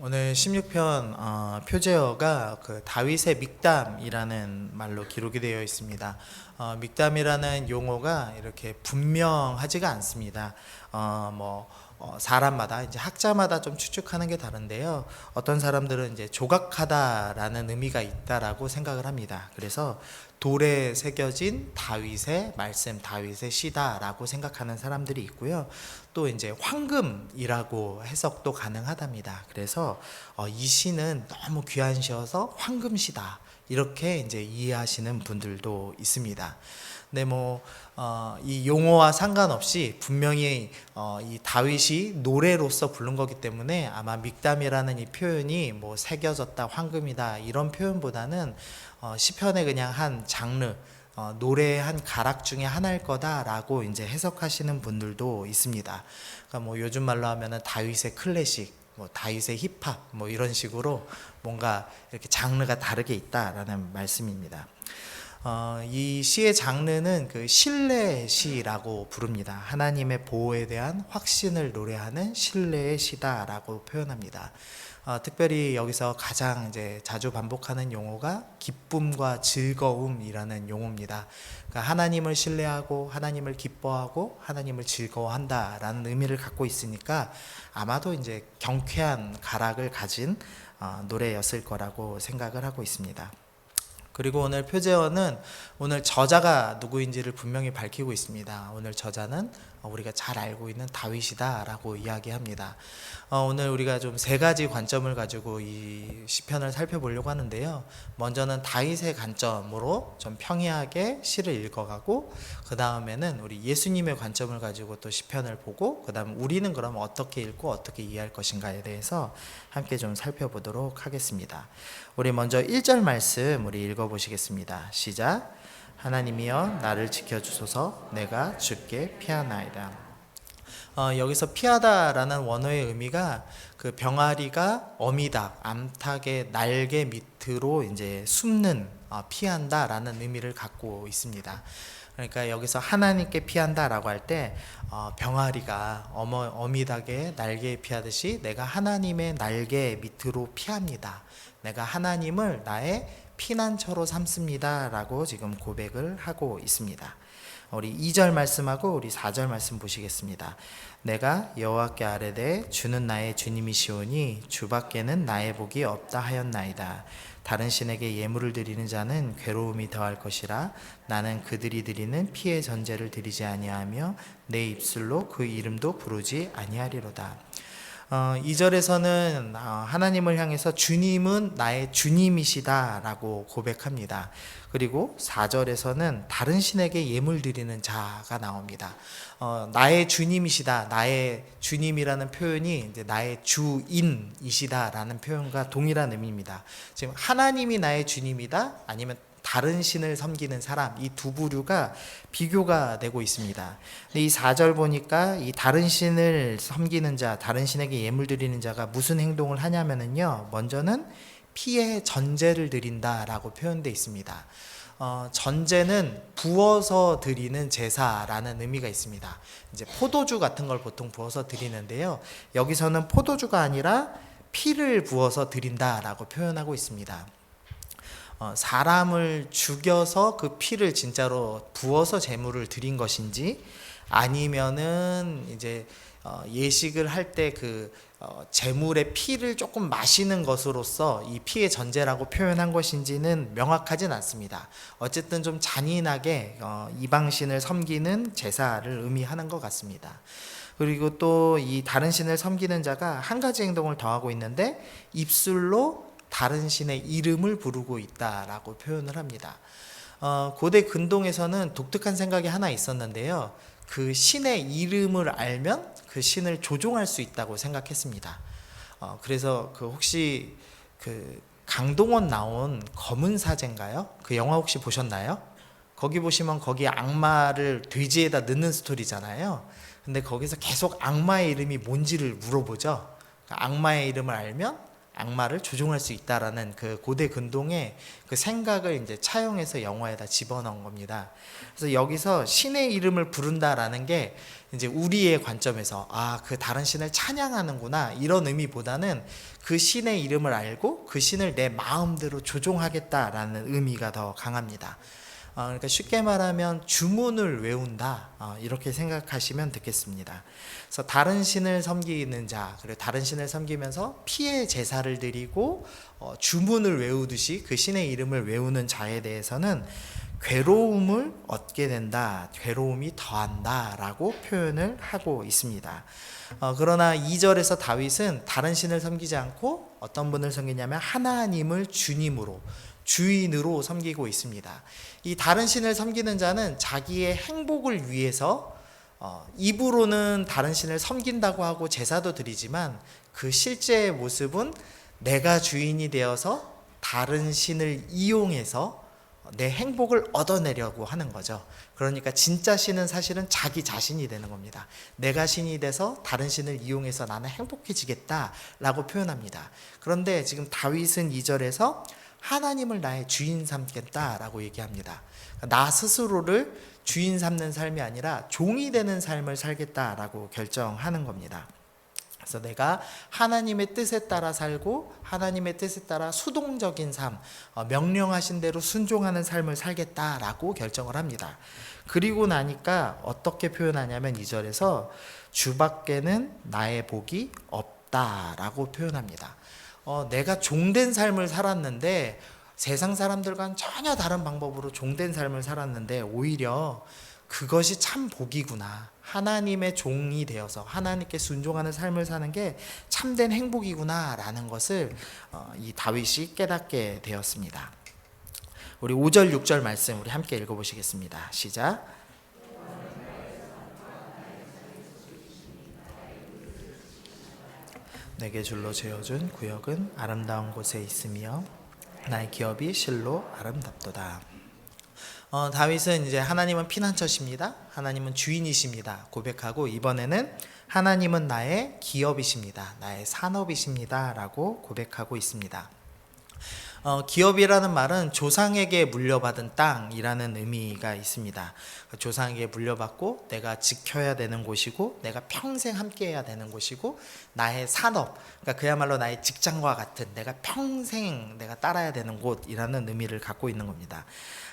오늘 16편 표제어가 그 다윗의 믹담이라는 말로 기록이 되어 있습니다. 믹담이라는 용어가 이렇게 분명하지가 않습니다. 사람마다 이제 학자마다 좀 추측하는 게 다른데요. 어떤 사람들은 이제 조각하다라는 의미가 있다라고 생각을 합니다. 그래서 돌에 새겨진 다윗의 말씀, 다윗의 시다라고 생각하는 사람들이 있고요. 또 이제 황금이라고 해석도 가능하답니다. 그래서 이 시는 너무 귀한 시여서 황금시다, 이렇게 이제 이해하시는 분들도 있습니다. 근데 이 용어와 상관없이 분명히 이 다윗이 노래로서 부른 거기 때문에 아마 믹담이라는 이 표현이 새겨졌다, 황금이다 이런 표현보다는 시편의 그냥 한 장르, 노래의 한 가락 중에 하나일 거다라고 이제 해석하시는 분들도 있습니다. 그러니까 요즘 말로 하면은 다윗의 클래식, 다윗의 힙합 이런 식으로 뭔가 이렇게 장르가 다르게 있다라는 말씀입니다. 이 시의 장르는 그 신뢰의 시라고 부릅니다. 하나님의 보호에 대한 확신을 노래하는 신뢰의 시다라고 표현합니다. 특별히 여기서 가장 이제 자주 반복하는 용어가 기쁨과 즐거움이라는 용어입니다. 그러니까 하나님을 신뢰하고 하나님을 기뻐하고 하나님을 즐거워한다라는 의미를 갖고 있으니까 아마도 이제 경쾌한 가락을 가진 노래였을 거라고 생각을 하고 있습니다. 그리고 오늘 표제어는 오늘 저자가 누구인지를 분명히 밝히고 있습니다. 오늘 저자는 우리가 잘 알고 있는 다윗이다 라고 이야기합니다. 오늘 우리가 좀 세 가지 관점을 가지고 이 시편을 살펴보려고 하는데요. 먼저는 다윗의 관점으로 좀 평이하게 시를 읽어가고, 그 다음에는 우리 예수님의 관점을 가지고 또 시편을 보고, 그 다음 우리는 그럼 어떻게 읽고 어떻게 이해할 것인가에 대해서 함께 좀 살펴보도록 하겠습니다. 우리 먼저 1절 말씀 우리 읽어보시겠습니다. 시작. 하나님이여 나를 지켜주소서, 내가 주께 피하나이다. 여기서 피하다라는 원어의 의미가 그 병아리가 어미닭, 암탉의 날개 밑으로 이제 숨는, 피한다라는 의미를 갖고 있습니다. 그러니까 여기서 하나님께 피한다라고 할 때 병아리가 어미닭의 날개에 피하듯이 내가 하나님의 날개 밑으로 피합니다. 내가 하나님을 나의 피난처로 삼습니다 라고 지금 고백을 하고 있습니다. 우리 2절 말씀하고 우리 4절 말씀 보시겠습니다. 내가 여호와께 아뢰되 주는 나의 주님이시오니 주밖에는 나의 복이 없다 하였나이다. 다른 신에게 예물을 드리는 자는 괴로움이 더할 것이라. 나는 그들이 드리는 피의 전제를 드리지 아니하며 내 입술로 그 이름도 부르지 아니하리로다. 2절에서는 하나님을 향해서 주님은 나의 주님이시다 라고 고백합니다. 그리고 4절에서는 다른 신에게 예물 드리는 자가 나옵니다. 나의 주님이시다, 나의 주님이라는 표현이 이제 나의 주인이시다 라는 표현과 동일한 의미입니다. 지금 하나님이 나의 주님이다, 아니면 다른 신을 섬기는 사람, 이 두 부류가 비교가 되고 있습니다. 근데 이 4절 보니까 이 다른 신을 섬기는 자, 다른 신에게 예물 드리는 자가 무슨 행동을 하냐면은요, 먼저는 피의 전제를 드린다라고 표현되어 있습니다. 전제는 부어서 드리는 제사라는 의미가 있습니다. 이제 포도주 같은 걸 보통 부어서 드리는데요, 여기서는 포도주가 아니라 피를 부어서 드린다라고 표현하고 있습니다. 사람을 죽여서 그 피를 진짜로 부어서 제물을 드린 것인지, 아니면은 이제 예식을 할 때 그 제물의 피를 조금 마시는 것으로서 이 피의 전제라고 표현한 것인지는 명확하진 않습니다. 어쨌든 좀 잔인하게 이방신을 섬기는 제사를 의미하는 것 같습니다. 그리고 또 이 다른 신을 섬기는 자가 한 가지 행동을 더 하고 있는데, 입술로 다른 신의 이름을 부르고 있다라고 표현을 합니다. 고대 근동에서는 독특한 생각이 하나 있었는데요, 그 신의 이름을 알면 그 신을 조종할 수 있다고 생각했습니다. 그래서 혹시 강동원 나온 검은 사제인가요? 그 영화 혹시 보셨나요? 거기 보시면 거기 악마를 돼지에다 넣는 스토리잖아요. 근데 거기서 계속 악마의 이름이 뭔지를 물어보죠. 악마의 이름을 알면 악마를 조종할 수 있다라는 그 고대 근동의 그 생각을 이제 차용해서 영화에다 집어넣은 겁니다. 그래서 여기서 신의 이름을 부른다라는 게 이제 우리의 관점에서 그 다른 신을 찬양하는구나 이런 의미보다는 그 신의 이름을 알고 그 신을 내 마음대로 조종하겠다라는 의미가 더 강합니다. 그러니까 쉽게 말하면 주문을 외운다 이렇게 생각하시면 되겠습니다. 그래서 다른 신을 섬기는 자, 그리고 다른 신을 섬기면서 피의 제사를 드리고 주문을 외우듯이 그 신의 이름을 외우는 자에 대해서는 괴로움을 얻게 된다, 괴로움이 더한다 라고 표현을 하고 있습니다. 그러나 2절에서 다윗은 다른 신을 섬기지 않고 어떤 분을 섬기냐면 하나님을 주님으로, 주인으로 섬기고 있습니다. 이 다른 신을 섬기는 자는 자기의 행복을 위해서 입으로는 다른 신을 섬긴다고 하고 제사도 드리지만 그 실제의 모습은 내가 주인이 되어서 다른 신을 이용해서 내 행복을 얻어내려고 하는 거죠. 그러니까 진짜 신은 사실은 자기 자신이 되는 겁니다. 내가 신이 돼서 다른 신을 이용해서 나는 행복해지겠다라고 표현합니다. 그런데 지금 다윗은 2절에서 하나님을 나의 주인 삼겠다라고 얘기합니다. 나 스스로를 주인 삼는 삶이 아니라 종이 되는 삶을 살겠다라고 결정하는 겁니다. 그래서 내가 하나님의 뜻에 따라 살고 하나님의 뜻에 따라 수동적인 삶, 명령하신 대로 순종하는 삶을 살겠다라고 결정을 합니다. 그리고 나니까 어떻게 표현하냐면 2절에서 주밖에는 나의 복이 없다라고 표현합니다. 내가 종된 삶을 살았는데 세상 사람들과는 전혀 다른 방법으로 종된 삶을 살았는데 오히려 그것이 참 복이구나. 하나님의 종이 되어서 하나님께 순종하는 삶을 사는 게 참된 행복이구나 라는 것을 이 다윗이 깨닫게 되었습니다. 우리 5절 6절 말씀 우리 함께 읽어보시겠습니다. 시작. 내게 줄로 재어준 구역은 아름다운 곳에 있으며 나의 기업이 실로 아름답도다. 다윗은 이제 하나님은 피난처십니다. 하나님은 주인이십니다. 고백하고 이번에는 하나님은 나의 기업이십니다. 나의 산업이십니다. 라고 고백하고 있습니다. 기업이라는 말은 조상에게 물려받은 땅이라는 의미가 있습니다. 조상에게 물려받고 내가 지켜야 되는 곳이고 내가 평생 함께해야 되는 곳이고 나의 산업, 그러니까 그야말로 나의 직장과 같은 내가 평생 내가 따라야 되는 곳이라는 의미를 갖고 있는 겁니다.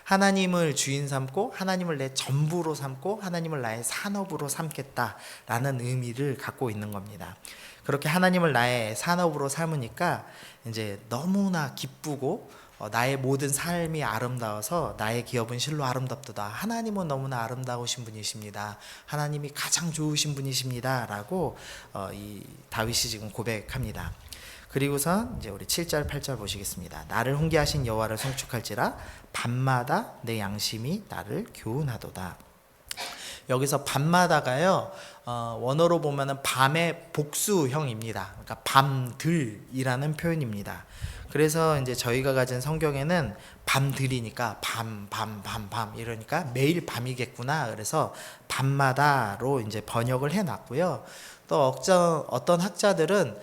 하나님을 주인 삼고 하나님을 내 전부로 삼고 하나님을 나의 산업으로 삼겠다라는 의미를 갖고 있는 겁니다. 그렇게 하나님을 나의 산업으로 삼으니까 이제 너무나 기쁘고 나의 모든 삶이 아름다워서 나의 기업은 실로 아름답도다. 하나님은 너무나 아름다우신 분이십니다. 하나님이 가장 좋으신 분이십니다. 라고 이 다윗이 지금 고백합니다. 그리고선 이제 우리 7절 8절 보시겠습니다. 나를 훈계하신 여호와를 송축할지라 밤마다 내 양심이 나를 교훈하도다. 여기서 밤마다가요 원어로 보면은 밤의 복수형입니다. 그러니까 밤들이라는 표현입니다. 그래서 이제 저희가 가진 성경에는 밤들이니까 밤 이러니까 매일 밤이겠구나. 그래서 밤마다로 이제 번역을 해놨고요. 또 어떤 학자들은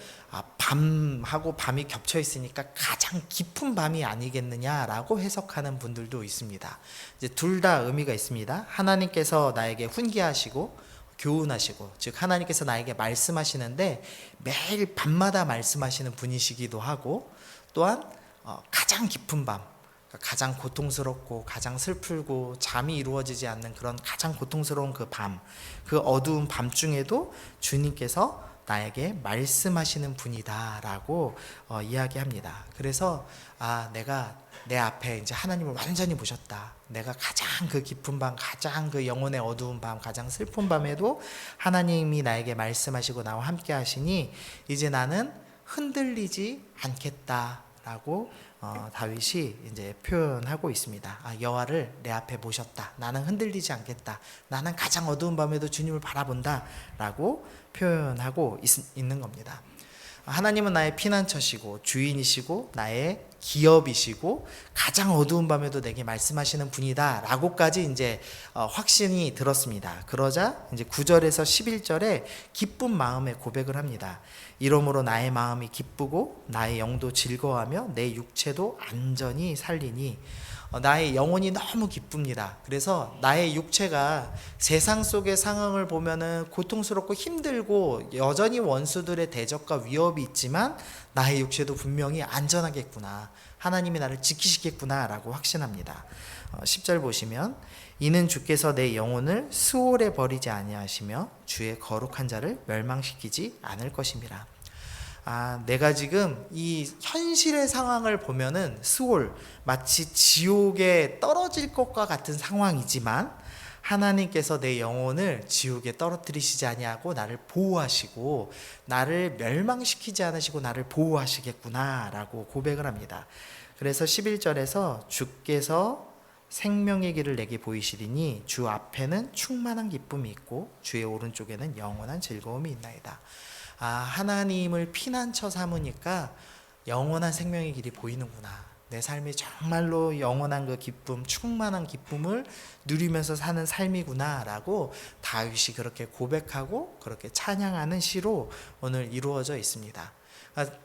밤하고 밤이 겹쳐 있으니까 가장 깊은 밤이 아니겠느냐라고 해석하는 분들도 있습니다. 이제 둘 다 의미가 있습니다. 하나님께서 나에게 훈계하시고 교훈하시고, 즉 하나님께서 나에게 말씀하시는데 매일 밤마다 말씀하시는 분이시기도 하고, 또한 가장 깊은 밤, 가장 고통스럽고 가장 슬프고 잠이 이루어지지 않는 그런 가장 고통스러운 그 밤, 그 어두운 밤중에도 주님께서 나에게 말씀하시는 분이다라고 이야기합니다. 그래서 내가 내 앞에 이제 하나님을 완전히 모셨다. 내가 가장 그 깊은 밤, 가장 그 영혼의 어두운 밤, 가장 슬픈 밤에도 하나님이 나에게 말씀하시고 나와 함께 하시니 이제 나는 흔들리지 않겠다라고 다윗이 이제 표현하고 있습니다. 여호와를 내 앞에 모셨다. 나는 흔들리지 않겠다. 나는 가장 어두운 밤에도 주님을 바라본다라고 표현하고 있는 겁니다. 하나님은 나의 피난처시고 주인이시고 나의 기업이시고 가장 어두운 밤에도 내게 말씀하시는 분이다라고까지 이제 확신이 들었습니다. 그러자 이제 9절에서 11절에 기쁜 마음에 고백을 합니다. 이러므로 나의 마음이 기쁘고 나의 영도 즐거워하며 내 육체도 안전히 살리니 나의 영혼이 너무 기쁩니다. 그래서 나의 육체가 세상 속의 상황을 보면은 고통스럽고 힘들고 여전히 원수들의 대적과 위협이 있지만 나의 육체도 분명히 안전하겠구나. 하나님이 나를 지키시겠구나 라고 확신합니다. 10절 보시면 이는 주께서 내 영혼을 스올에 버리지 아니하시며 주의 거룩한 자를 멸망시키지 않을 것임이라. 내가 지금 이 현실의 상황을 보면은 스올, 마치 지옥에 떨어질 것과 같은 상황이지만 하나님께서 내 영혼을 지옥에 떨어뜨리시지 아니하고 나를 보호하시고 나를 멸망시키지 않으시고 나를 보호하시겠구나 라고 고백을 합니다. 그래서 11절에서 주께서 생명의 길을 내게 보이시리니 주 앞에는 충만한 기쁨이 있고 주의 오른쪽에는 영원한 즐거움이 있나이다. 하나님을 피난처 삼으니까 영원한 생명의 길이 보이는구나. 내 삶이 정말로 영원한 그 기쁨, 충만한 기쁨을 누리면서 사는 삶이구나 라고 다윗이 그렇게 고백하고 그렇게 찬양하는 시로 오늘 이루어져 있습니다.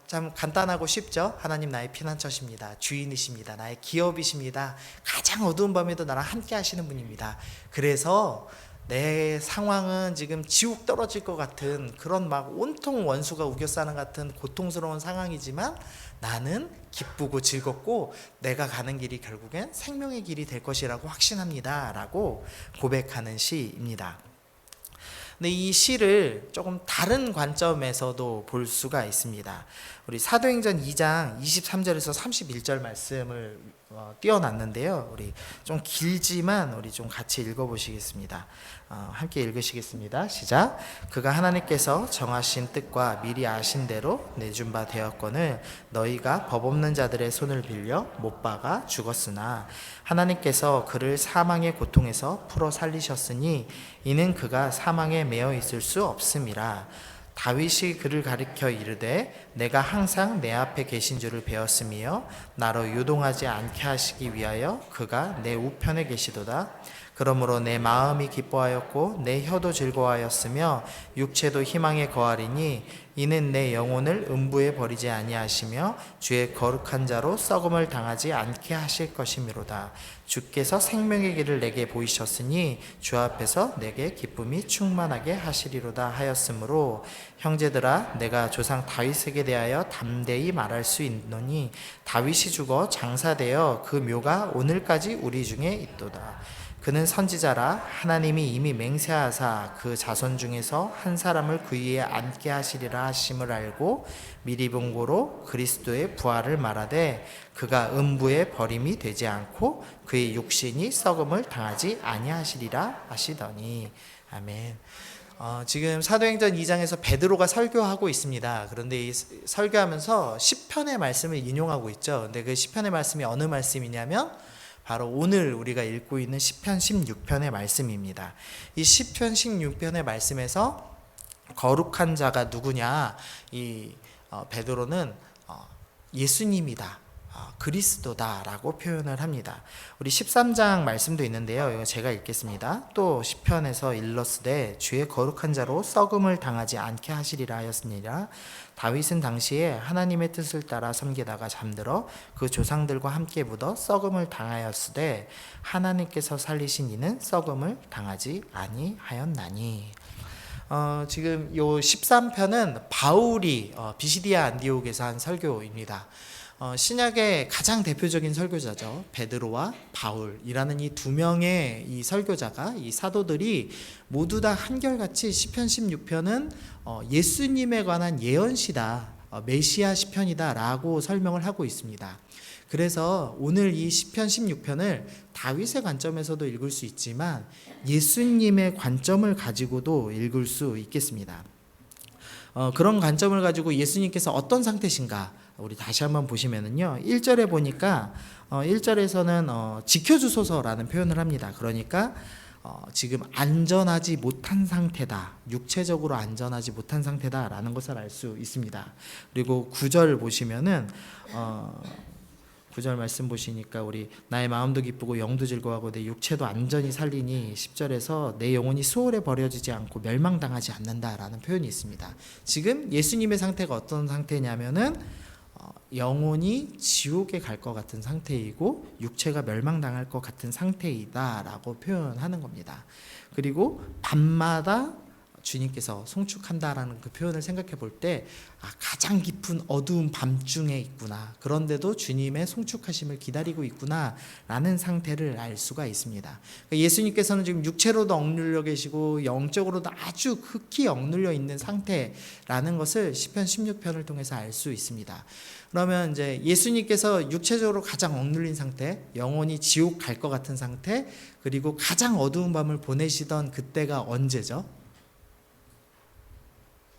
참 간단하고 쉽죠? 하나님 나의 피난처십니다. 주인이십니다. 나의 기업이십니다. 가장 어두운 밤에도 나랑 함께 하시는 분입니다. 그래서 내 상황은 지금 지옥 떨어질 것 같은 그런 막 온통 원수가 우겨싸는 같은 고통스러운 상황이지만 나는 기쁘고 즐겁고 내가 가는 길이 결국엔 생명의 길이 될 것이라고 확신합니다 라고 고백하는 시입니다. 근데 이 시를 조금 다른 관점에서도 볼 수가 있습니다. 우리 사도행전 2장 23절에서 31절 말씀을 띄워놨는데요. 우리 좀 길지만 우리 좀 같이 읽어보시겠습니다. 함께 읽으시겠습니다. 시작. 그가 하나님께서 정하신 뜻과 미리 아신 대로 내준 바 되었거늘 너희가 법 없는 자들의 손을 빌려 못 박아 죽었으나 하나님께서 그를 사망의 고통에서 풀어 살리셨으니 이는 그가 사망에 매여 있을 수 없음이라. 다윗이 그를 가리켜 이르되 내가 항상 내 앞에 계신 줄을 배웠으며 나로 유동하지 않게 하시기 위하여 그가 내 우편에 계시도다. 그러므로 내 마음이 기뻐하였고 내 혀도 즐거워하였으며 육체도 희망에 거하리니 이는 내 영혼을 음부에 버리지 아니하시며 주의 거룩한 자로 썩음을 당하지 않게 하실 것이미로다. 주께서 생명의 길을 내게 보이셨으니 주 앞에서 내게 기쁨이 충만하게 하시리로다 하였으므로 형제들아 내가 조상 다윗에게 대하여 담대히 말할 수 있노니 다윗이 죽어 장사되어 그 묘가 오늘까지 우리 중에 있도다. 그는 선지자라 하나님이 이미 맹세하사 그 자손 중에서 한 사람을 그 위에 앉게 하시리라 하심을 알고 미리 본 고로 그리스도의 부활을 말하되 그가 음부에 버림이 되지 않고 그의 육신이 썩음을 당하지 아니하시리라 하시더니. 아멘. 지금 사도행전 2장에서 베드로가 설교하고 있습니다. 그런데 이 설교하면서 시편의 말씀을 인용하고 있죠. 근데 그 시편의 말씀이 어느 말씀이냐면 바로 오늘 우리가 읽고 있는 시편 16편의 말씀입니다. 이 시편 16편의 말씀에서 거룩한 자가 누구냐? 베드로는 예수님이다. 그리스도다라고 표현을 합니다. 우리 13장 말씀도 있는데요. 이거 제가 읽겠습니다. 또 시편에서 일렀으되 주의 거룩한 자로 썩음을 당하지 않게 하시리라 하였으니라. 다윗은 당시에 하나님의 뜻을 따라 섬기다가 잠들어 그 조상들과 함께 묻어 썩음을 당하였으되 하나님께서 살리신 이는 썩음을 당하지 아니하였나니. 지금 요 13편은 바울이 비시디아 안디옥에서 한 설교입니다. 신약의 가장 대표적인 설교자죠. 베드로와 바울이라는 이 두 명의 이 설교자가, 이 사도들이 모두 다 한결같이 시편 16편은 예수님에 관한 예언시다, 메시아 시편이다 라고 설명을 하고 있습니다. 그래서 오늘 이 시편 16편을 다윗의 관점에서도 읽을 수 있지만 예수님의 관점을 가지고도 읽을 수 있겠습니다. 그런 관점을 가지고 예수님께서 어떤 상태신가 우리 다시 한번 보시면은요, 1절에 보니까 1절에서는 지켜주소서라는 표현을 합니다. 그러니까 지금 안전하지 못한 상태다, 육체적으로 안전하지 못한 상태다라는 것을 알 수 있습니다. 그리고 9절 보시면은 9절 말씀 보시니까 우리 나의 마음도 기쁘고 영도 즐거워하고 내 육체도 안전히 살리니 10절에서 내 영혼이 수월에 버려지지 않고 멸망당하지 않는다라는 표현이 있습니다. 지금 예수님의 상태가 어떤 상태냐면은 영혼이 지옥에 갈 것 같은 상태이고 육체가 멸망당할 것 같은 상태이다라고 표현하는 겁니다. 그리고 밤마다 주님께서 송축한다라는 그 표현을 생각해 볼 때 가장 깊은 어두운 밤중에 있구나. 그런데도 주님의 송축하심을 기다리고 있구나 라는 상태를 알 수가 있습니다. 예수님께서는 지금 육체로도 억눌려 계시고 영적으로도 아주 극히 억눌려 있는 상태라는 것을 시편 16편을 통해서 알 수 있습니다. 그러면 이제 예수님께서 육체적으로 가장 억눌린 상태, 영혼이 지옥 갈 것 같은 상태, 그리고 가장 어두운 밤을 보내시던 그때가 언제죠?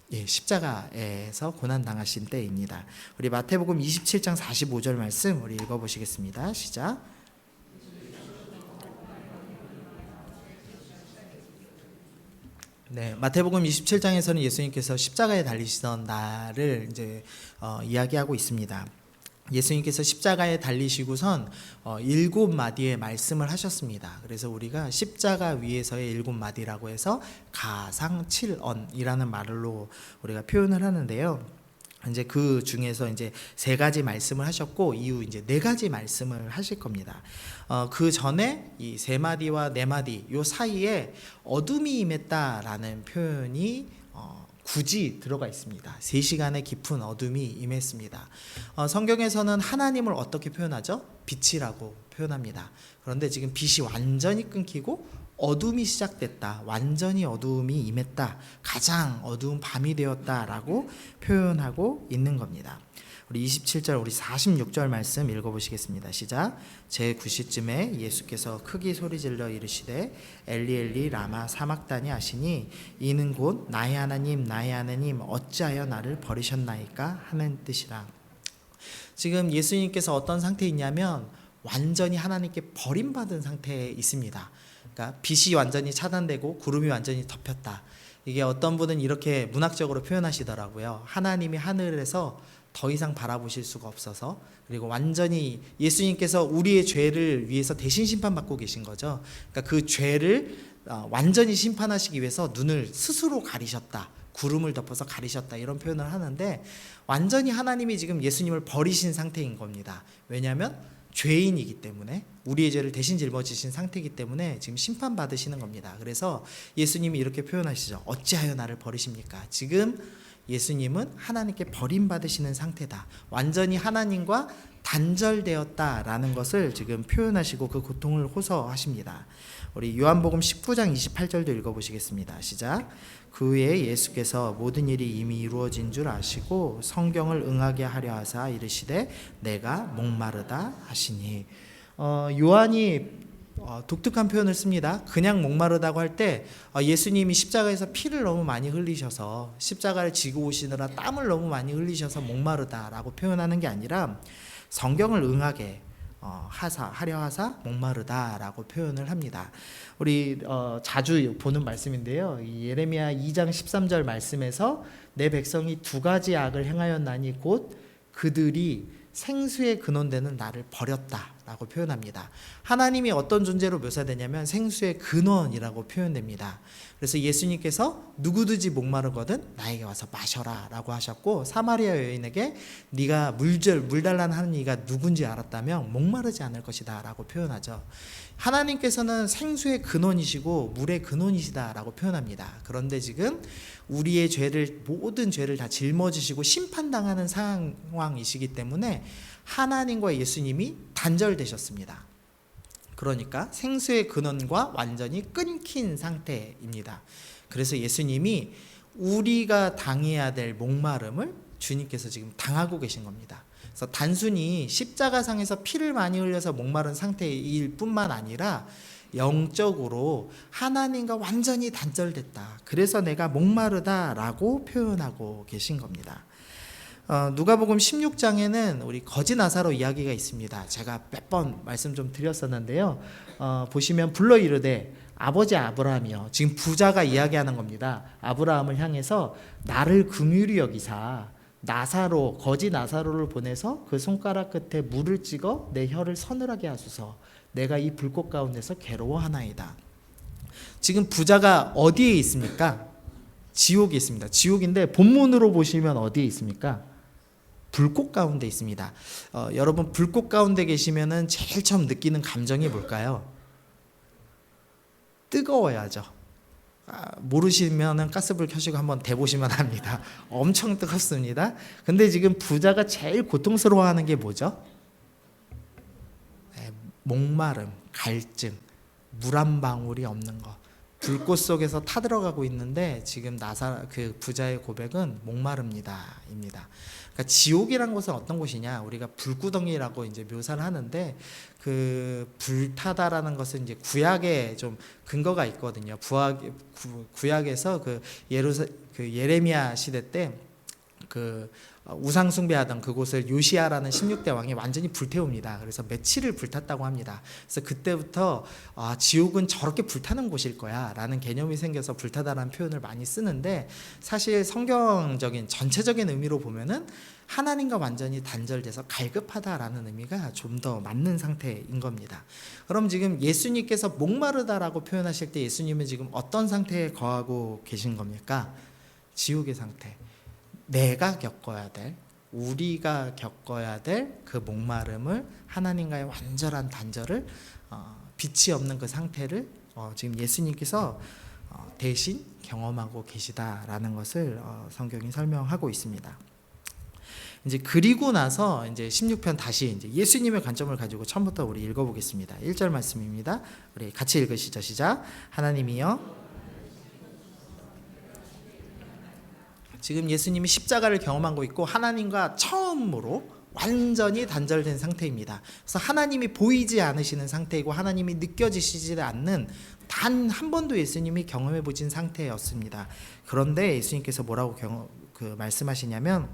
십자가에서 고난당하신 때입니다. 우리 마태복음 27장 45절 말씀 우리 읽어보시겠습니다. 시작. 네, 마태복음 27장에서는 예수님께서 십자가에 달리시던 날을 이제 이야기하고 있습니다. 예수님께서 십자가에 달리시고선 7마디의 말씀을 하셨습니다. 그래서 우리가 십자가 위에서의 7마디라고 해서 가상칠언이라는 말로 우리가 표현을 하는데요. 이제 그 중에서 이제 3가지 말씀을 하셨고 이후 이제 4가지 말씀을 하실 겁니다. 그 전에 이 3마디와 4마디 요 사이에 어둠이 임했다라는 표현이 굳이 들어가 있습니다. 3시간의 깊은 어둠이 임했습니다. 성경에서는 하나님을 어떻게 표현하죠? 빛이라고 표현합니다. 그런데 지금 빛이 완전히 끊기고 어둠이 시작됐다. 완전히 어둠이 임했다. 가장 어두운 밤이 되었다라고 표현하고 있는 겁니다. 우리 27절, 우리 46절 말씀 읽어보시겠습니다. 시작. 제9시쯤에 예수께서 크게 소리질러 이르시되 엘리 엘리 라마 사막다니 하시니 이는 곧 나의 하나님 어찌하여 나를 버리셨나이까 하는 뜻이라. 지금 예수님께서 어떤 상태에 있냐면 완전히 하나님께 버림받은 상태에 있습니다. 그러니까 빛이 완전히 차단되고 구름이 완전히 덮였다. 이게 어떤 분은 이렇게 문학적으로 표현하시더라고요. 하나님이 하늘에서 더 이상 바라보실 수가 없어서, 그리고 완전히 예수님께서 우리의 죄를 위해서 대신 심판받고 계신 거죠. 그러니까 그 죄를 완전히 심판하시기 위해서 눈을 스스로 가리셨다. 구름을 덮어서 가리셨다. 이런 표현을 하는데 완전히 하나님이 지금 예수님을 버리신 상태인 겁니다. 왜냐하면 죄인이기 때문에, 우리의 죄를 대신 짊어지신 상태이기 때문에 지금 심판받으시는 겁니다. 그래서 예수님이 이렇게 표현하시죠. 어찌하여 나를 버리십니까? 지금 예수님은 하나님께 버림받으시는 상태다. 완전히 하나님과 단절되었다라는 것을 지금 표현하시고 그 고통을 호소하십니다. 우리 요한복음 19장 28절도 읽어보시겠습니다. 시작. 그 후에 예수께서 모든 일이 이미 이루어진 줄 아시고 성경을 응하게 하려 하사 이르시되 내가 목마르다 하시니. 요한이 독특한 표현을 씁니다. 그냥 목마르다고 할 때 예수님이 십자가에서 피를 너무 많이 흘리셔서, 십자가를 지고 오시느라 땀을 너무 많이 흘리셔서 목마르다라고 표현하는 게 아니라 성경을 응하게 하려 하사 목마르다라고 표현을 합니다. 우리 자주 보는 말씀인데요. 예레미야 2장 13절 말씀에서 내 백성이 2가지 악을 행하였나니 곧 그들이 생수의 근원되는 나를 버렸다라고 표현합니다. 하나님이 어떤 존재로 묘사되냐면 생수의 근원이라고 표현됩니다. 그래서 예수님께서 누구든지 목마르거든 나에게 와서 마셔라 라고 하셨고, 사마리아 여인에게 네가 물 달라는 하는 이가 누군지 알았다면 목마르지 않을 것이다 라고 표현하죠. 하나님께서는 생수의 근원이시고 물의 근원이시다 라고 표현합니다. 그런데 지금 우리의 모든 죄를 다 짊어지시고 심판당하는 상황이시기 때문에 하나님과 예수님이 단절되셨습니다. 그러니까 생수의 근원과 완전히 끊긴 상태입니다. 그래서 예수님이 우리가 당해야 될 목마름을 주님께서 지금 당하고 계신 겁니다. 그래서 단순히 십자가상에서 피를 많이 흘려서 목마른 상태일 뿐만 아니라 영적으로 하나님과 완전히 단절됐다. 그래서 내가 목마르다라고 표현하고 계신 겁니다. 누가복음 16장에는 우리 거지 나사로 이야기가 있습니다. 제가 몇 번 말씀 좀 드렸었는데요. 보시면 불러 이르되 아버지 아브라함이여, 지금 부자가 이야기하는 겁니다. 아브라함을 향해서 나를 긍휼히 여기사 나사로, 거지 나사로를 보내서 그 손가락 끝에 물을 찍어 내 혀를 서늘하게 하소서. 내가 이 불꽃 가운데서 괴로워하나이다. 지금 부자가 어디에 있습니까? 지옥에 있습니다. 지옥인데 본문으로 보시면 어디에 있습니까? 불꽃 가운데 있습니다. 여러분 불꽃 가운데 계시면은 제일 처음 느끼는 감정이 뭘까요? 뜨거워야죠. 모르시면은 가스불 켜시고 한번 대보시면 합니다. 엄청 뜨겁습니다. 근데 지금 부자가 제일 고통스러워하는 게 뭐죠? 목마름, 갈증, 물 한 방울이 없는 거. 불꽃 속에서 타들어가고 있는데 지금 그 부자의 고백은 목마릅니다입니다. 그러니까 지옥이란 곳은 어떤 곳이냐? 우리가 불구덩이라고 이제 묘사를 하는데 그 불타다라는 것은 이제 구약에 좀 근거가 있거든요. 구약에서 그 예레미야 시대 때 그 우상 숭배하던 그곳을 요시야라는 16대 왕이 완전히 불태웁니다. 그래서 며칠을 불탔다고 합니다. 그래서 그때부터 지옥은 저렇게 불타는 곳일 거야 라는 개념이 생겨서 불타다라는 표현을 많이 쓰는데, 사실 성경적인 전체적인 의미로 보면은 하나님과 완전히 단절돼서 갈급하다라는 의미가 좀 더 맞는 상태인 겁니다. 그럼 지금 예수님께서 목마르다라고 표현하실 때 예수님은 지금 어떤 상태에 거하고 계신 겁니까? 지옥의 상태. 내가 겪어야 될, 우리가 겪어야 될 그 목마름을, 하나님과의 완전한 단절을, 빛이 없는 그 상태를 지금 예수님께서 대신 경험하고 계시다라는 것을 성경이 설명하고 있습니다. 이제 그리고 나서 이제 16편 다시 이제 예수님의 관점을 가지고 처음부터 우리 읽어보겠습니다. 1절 말씀입니다. 우리 같이 읽으시죠. 시작. 하나님이여, 지금 예수님이 십자가를 경험하고 있고 하나님과 처음으로 완전히 단절된 상태입니다. 그래서 하나님이 보이지 않으시는 상태이고 하나님이 느껴지시지 않는 단 한 번도 예수님이 경험해 보진 상태였습니다. 그런데 예수님께서 뭐라고 말씀하시냐면,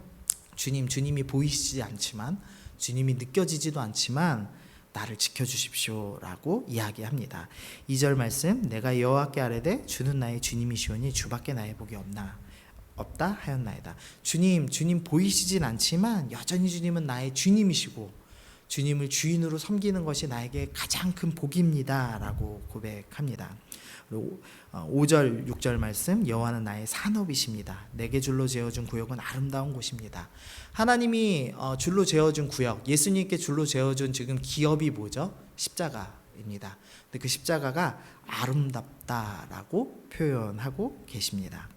주님이 보이시지 않지만, 주님이 느껴지지도 않지만 나를 지켜주십시오 라고 이야기합니다. 2절 말씀, 내가 여호와께 아뢰되 주는 나의 주님이시오니 주밖에 나의 복이 없다 하였나이다. 주님 보이시진 않지만 여전히 주님은 나의 주님이시고 주님을 주인으로 섬기는 것이 나에게 가장 큰 복입니다 라고 고백합니다. 5절 6절 말씀, 여호와는 나의 산업이십니다. 내게 줄로 재어준 구역은 아름다운 곳입니다. 하나님이 줄로 재어준 구역, 예수님께 줄로 재어준 지금 기업이 뭐죠? 십자가입니다. 근데 그 십자가가 아름답다라고 표현하고 계십니다.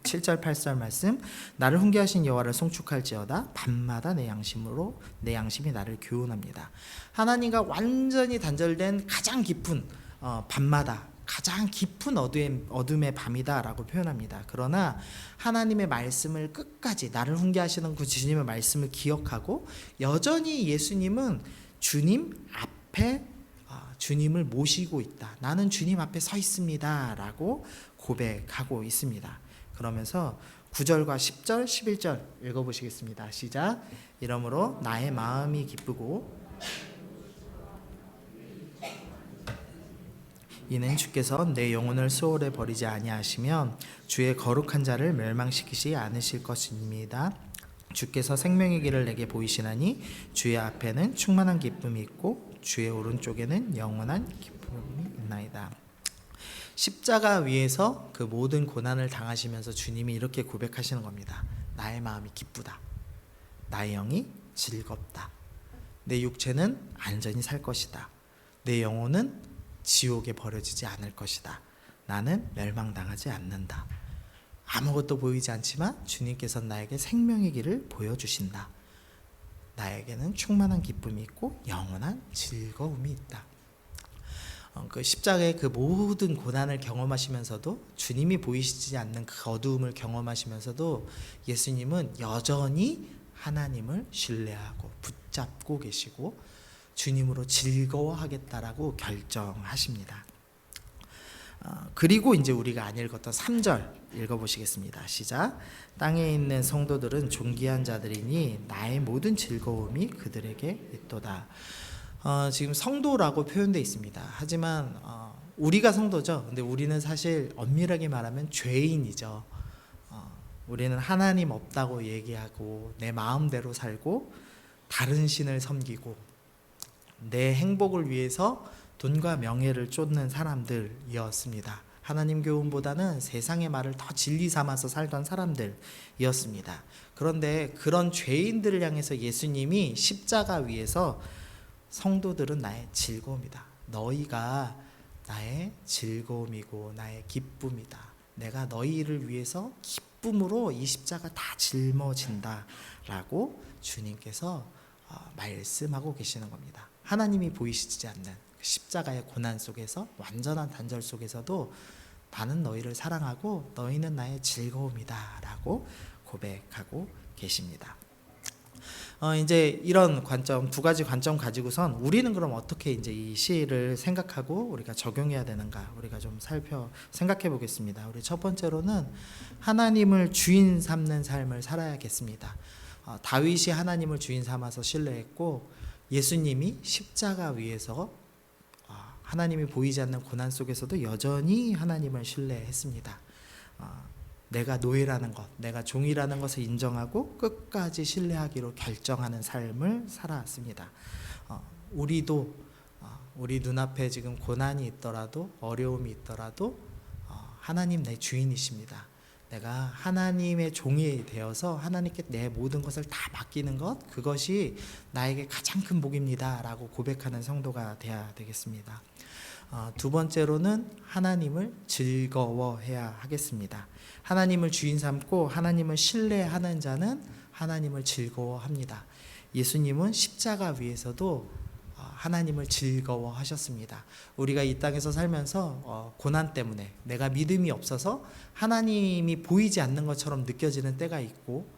7절 8절 말씀, 나를 훈계하신 여호와를 송축할지어다. 밤마다 내 양심이 나를 교훈합니다. 하나님과 완전히 단절된 가장 깊은 밤마다 가장 깊은 어둠의 밤이다라고 표현합니다. 그러나 하나님의 말씀을 끝까지, 나를 훈계하시는 그 주님의 말씀을 기억하고 여전히 예수님은 주님 앞에 주님을 모시고 있다. 나는 주님 앞에 서 있습니다 라고 고백하고 있습니다. 그러면서 9절과 10절, 11절 읽어보시겠습니다. 시작. 이러므로 나의 마음이 기쁘고 이는 주께서 내 영혼을 수월에 버리지 아니하시면 주의 거룩한 자를 멸망시키지 않으실 것입니다. 주께서 생명의 길을 내게 보이시나니 주의 앞에는 충만한 기쁨이 있고 주의 오른쪽에는 영원한 기쁨이 있나이다. 십자가 위에서 그 모든 고난을 당하시면서 주님이 이렇게 고백하시는 겁니다. 나의 마음이 기쁘다. 나의 영이 즐겁다. 내 육체는 안전히 살 것이다. 내 영혼은 지옥에 버려지지 않을 것이다. 나는 멸망당하지 않는다. 아무것도 보이지 않지만 주님께서 나에게 생명의 길을 보여주신다. 나에게는 충만한 기쁨이 있고 영원한 즐거움이 있다. 그 십자가의 그 모든 고난을 경험하시면서도, 주님이 보이시지 않는 그 어두움을 경험하시면서도 예수님은 여전히 하나님을 신뢰하고 붙잡고 계시고 주님으로 즐거워하겠다라고 결정하십니다. 그리고 이제 우리가 안 읽었던 3절 읽어보시겠습니다. 시작. 땅에 있는 성도들은 존귀한 자들이니 나의 모든 즐거움이 그들에게 있도다. 지금 성도라고 표현되어 있습니다. 하지만 우리가 성도죠. 근데 우리는 사실 엄밀하게 말하면 죄인이죠. 우리는 하나님 없다고 얘기하고 내 마음대로 살고 다른 신을 섬기고 내 행복을 위해서 돈과 명예를 쫓는 사람들이었습니다. 하나님 교훈보다는 세상의 말을 더 진리 삼아서 살던 사람들이었습니다. 그런데 그런 죄인들을 향해서 예수님이 십자가 위에서 성도들은 나의 즐거움이다. 너희가 나의 즐거움이고 나의 기쁨이다. 내가 너희를 위해서 기쁨으로 이 십자가 다 짊어진다 라고 주님께서 말씀하고 계시는 겁니다. 하나님이 보이시지 않는 그 십자가의 고난 속에서, 완전한 단절 속에서도 나는 너희를 사랑하고 너희는 나의 즐거움이다 라고 고백하고 계십니다. 이제 이런 관점, 두 가지 관점 가지고선 우리는 그럼 어떻게 이제 이 시를 생각하고 우리가 적용해야 되는가, 우리가 좀 생각해 보겠습니다. 우리 첫 번째로는 하나님을 주인 삼는 삶을 살아야겠습니다. 다윗이 하나님을 주인 삼아서 신뢰했고, 예수님이 십자가 위에서 하나님이 보이지 않는 고난 속에서도 여전히 하나님을 신뢰했습니다. 내가 노예라는 것, 내가 종이라는 것을 인정하고 끝까지 신뢰하기로 결정하는 삶을 살아왔습니다. 우리도 우리 눈앞에 지금 고난이 있더라도, 어려움이 있더라도 하나님 내 주인이십니다. 내가 하나님의 종이 되어서 하나님께 내 모든 것을 다 맡기는 것, 그것이 나에게 가장 큰 복입니다 라고 고백하는 성도가 되어야 되겠습니다. 두 번째로는 하나님을 즐거워해야 하겠습니다. 하나님을 주인 삼고 하나님을 신뢰하는 자는 하나님을 즐거워합니다. 예수님은 십자가 위에서도 하나님을 즐거워하셨습니다. 우리가 이 땅에서 살면서 고난 때문에 내가 믿음이 없어서 하나님이 보이지 않는 것처럼 느껴지는 때가 있고,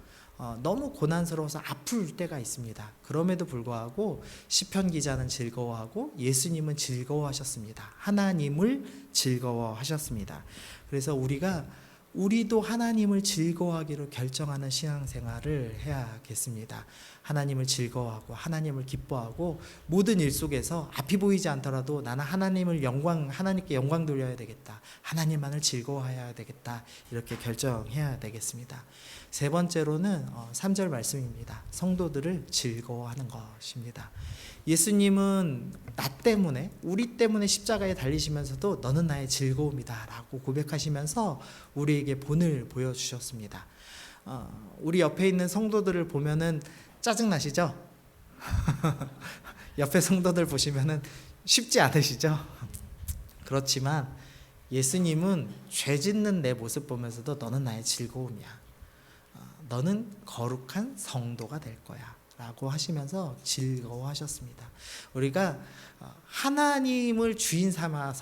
너무 고난스러워서 아플 때가 있습니다. 그럼에도 불구하고 시편 기자는 즐거워하고 예수님은 즐거워하셨습니다. 하나님을 즐거워하셨습니다. 그래서 우리도 하나님을 즐거워하기로 결정하는 신앙생활을 해야겠습니다. 하나님을 즐거워하고 하나님을 기뻐하고 모든 일 속에서 앞이 보이지 않더라도 나는 하나님께 영광 돌려야 되겠다. 하나님만을 즐거워해야 되겠다. 이렇게 결정해야 되겠습니다. 세 번째로는 3절 말씀입니다. 성도들을 즐거워하는 것입니다. 예수님은 나 때문에, 우리 때문에 십자가에 달리시면서도 너는 나의 즐거움이다 라고 고백하시면서 우리에게 본을 보여주셨습니다. 우리 옆에 있는 성도들을 보면은 짜증나시죠? 옆에 성도들 보시면은 쉽지 않으시죠? 그렇지만 예수님은 죄 짓는 내 모습 보면서도 너는 나의 즐거움이야. 너는 거룩한 성도가 될 거야 라고 하시면서 즐거워하셨습니다. 우리가 하나님을 주인 삼았기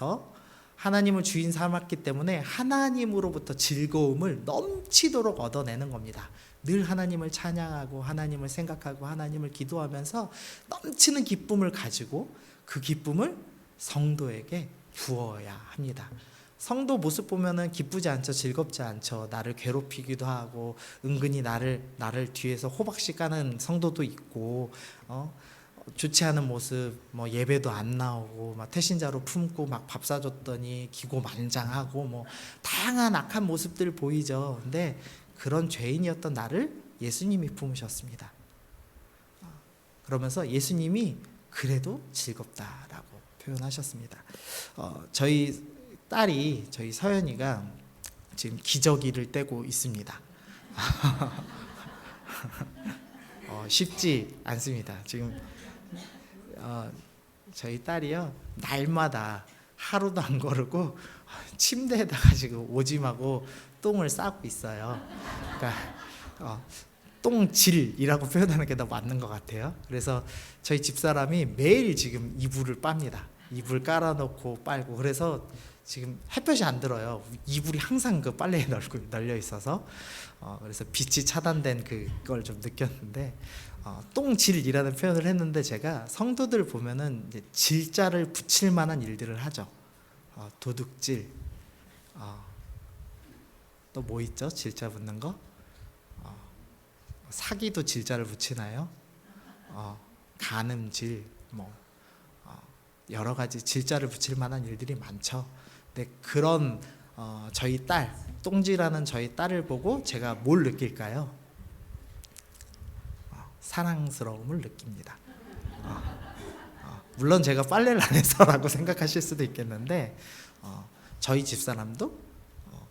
때문에 하나님으로부터 즐거움을 넘치도록 얻어내는 겁니다. 늘 하나님을 찬양하고 하나님을 생각하고 하나님을 기도하면서 넘치는 기쁨을 가지고 그 기쁨을 성도에게 부어야 합니다. 성도 모습 보면은 기쁘지 않죠, 즐겁지 않죠. 나를 괴롭히기도 하고 은근히 나를 뒤에서 호박씨 까는 성도도 있고, 좋지 않은 모습, 예배도 안 나오고 막 태신자로 품고 막 밥 사줬더니 기고만장하고 다양한 악한 모습들 보이죠. 근데 그런 죄인이었던 나를 예수님이 품으셨습니다. 그러면서 예수님이 그래도 즐겁다라고 표현하셨습니다. 저희 서연이가 지금 기저귀를 떼고 있습니다. 쉽지 않습니다. 지금 저희 딸이요, 날마다 하루도 안 거르고 침대에다가 지금 오줌하고 똥을 싸고 있어요. 그러니까 똥질이라고 표현하는 게 더 맞는 것 같아요. 그래서 저희 집사람이 매일 지금 이불을 빱니다. 이불 깔아놓고 빨고. 그래서 지금 햇볕이 안 들어요. 이불이 항상 그 빨래에 널려 있어서 그래서 빛이 차단된 그걸 좀 느꼈는데, 똥질이라는 표현을 했는데, 제가 성도들 보면은 이제 질자를 붙일 만한 일들을 하죠. 도둑질, 또 뭐 있죠? 질자 붙는 거? 사기도 질자를 붙이나요? 간음질, 여러 가지 질자를 붙일 만한 일들이 많죠. 근데 그런 저희 딸 똥지라는 저희 딸을 보고 제가 뭘 느낄까요? 사랑스러움을 느낍니다. 물론 제가 빨래를 안 해서라고 생각하실 수도 있겠는데 저희 집사람도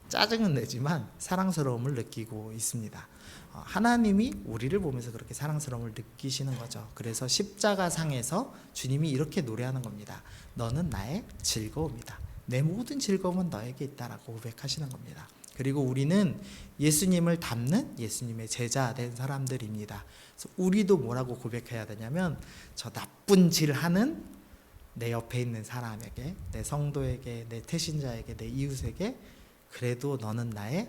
짜증은 내지만 사랑스러움을 느끼고 있습니다. 하나님이 우리를 보면서 그렇게 사랑스러움을 느끼시는 거죠. 그래서 십자가상에서 주님이 이렇게 노래하는 겁니다. 너는 나의 즐거움이다. 내 모든 즐거움은 너에게 있다라고 고백하시는 겁니다. 그리고 우리는 예수님을 닮는 예수님의 제자 된 사람들입니다. 그래서 우리도 뭐라고 고백해야 되냐면 저 나쁜 질 하는 내 옆에 있는 사람에게, 내 성도에게, 내 태신자에게, 내 이웃에게 그래도 너는 나의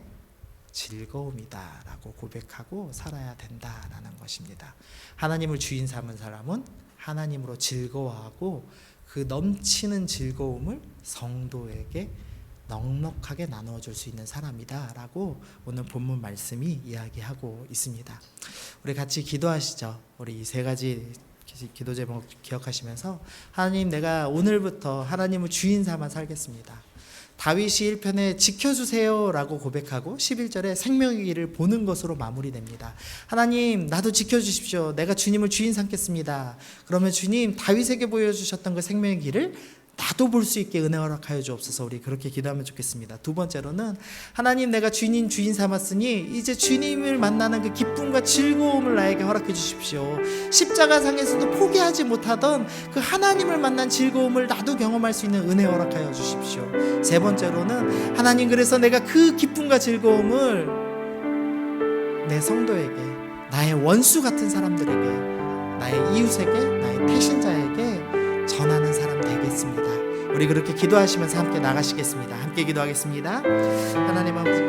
즐거움이다 라고 고백하고 살아야 된다라는 것입니다. 하나님을 주인 삼은 사람은 하나님으로 즐거워하고 그 넘치는 즐거움을 성도에게 넉넉하게 나누어 줄 수 있는 사람이다 라고 오늘 본문 말씀이 이야기하고 있습니다. 우리 같이 기도하시죠. 우리 이 세 가지 기도 제목 기억하시면서 하나님, 내가 오늘부터 하나님을 주인 삼아 살겠습니다. 다윗이 1편에 지켜주세요 라고 고백하고 11절에 생명의 길을 보는 것으로 마무리됩니다. 하나님, 나도 지켜주십시오. 내가 주님을 주인 삼겠습니다. 그러면 주님, 다윗에게 보여주셨던 그 생명의 길을 나도 볼 수 있게 은혜 허락하여 주옵소서. 우리 그렇게 기도하면 좋겠습니다. 두 번째로는 하나님, 내가 주인 삼았으니 이제 주님을 만나는 그 기쁨과 즐거움을 나에게 허락해 주십시오. 십자가상에서도 포기하지 못하던 그 하나님을 만난 즐거움을 나도 경험할 수 있는 은혜 허락하여 주십시오. 세 번째로는 하나님, 그래서 내가 그 기쁨과 즐거움을 내 성도에게, 나의 원수 같은 사람들에게, 나의 이웃에게, 나의 태신자에게 전하는 사람 되겠습니다. 우리 그렇게 기도하시면서 함께 나가시겠습니다. 함께 기도하겠습니다. 하나님 아버지,